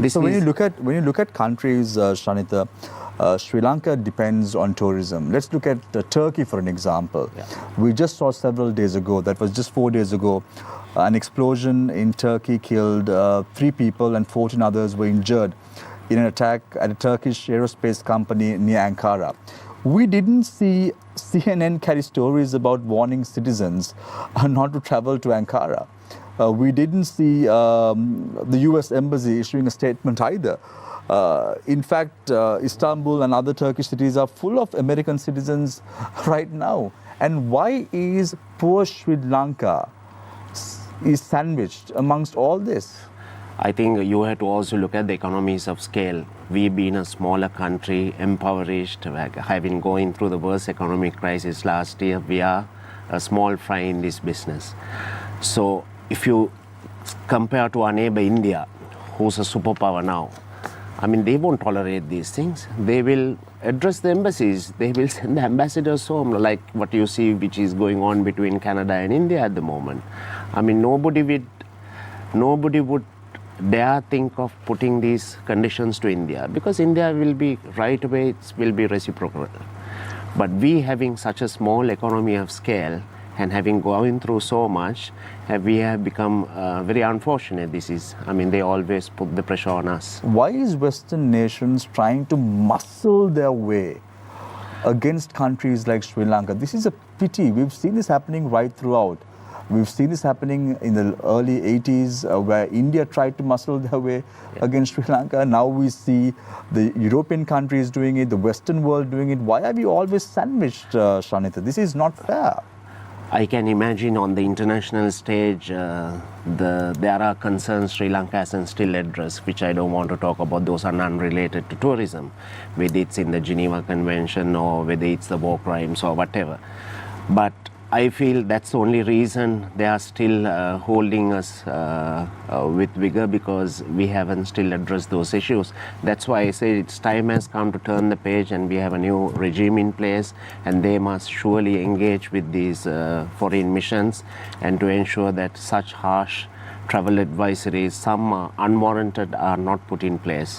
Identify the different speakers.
Speaker 1: So when you look at countries, Shanita, Sri Lanka depends on tourism. Let's look at Turkey for an example.
Speaker 2: Yeah.
Speaker 1: We just saw several days ago, that was just 4 days ago, an explosion in Turkey killed 3 people and 14 others were injured in an attack at a Turkish aerospace company near Ankara. We didn't see CNN carry stories about warning citizens not to travel to Ankara. We didn't see the US Embassy issuing a statement either. In fact, Istanbul and other Turkish cities are full of American citizens right now. And why is poor Sri Lanka is sandwiched amongst all this?
Speaker 2: I think you have to also look at the economies of scale. We being a smaller country, impoverished, having going through the worst economic crisis last year, we are a small fry in this business. So if you compare to our neighbor India, who's a superpower now, I mean, they won't tolerate these things. They will address the embassies. They will send the ambassadors home, like what you see, which is going on between Canada and India at the moment. I mean, nobody would dare think of putting these conditions to India, because India will be right away, it will be reciprocal. But we having such a small economy of scale and having gone through so much, we have become very unfortunate. They always put the pressure on us.
Speaker 1: Why is Western nations trying to muscle their way against countries like Sri Lanka? This is a pity. We've seen this happening right throughout. We've seen this happening in the early 80s where India tried to muscle their way against Sri Lanka. Now we see the European countries doing it, the Western world doing it. Why are we always sandwiched, Shanita? This is not fair.
Speaker 2: I can imagine on the international stage, there are concerns Sri Lanka hasn't still addressed, which I don't want to talk about. Those are unrelated to tourism, whether it's in the Geneva Convention or whether it's the war crimes or whatever. But I feel that's the only reason they are still holding us with vigor, because we haven't still addressed those issues. That's why I say it's time has come to turn the page, and we have a new regime in place, and they must surely engage with these foreign missions and to ensure that such harsh travel advisories, some unwarranted, are not put in place.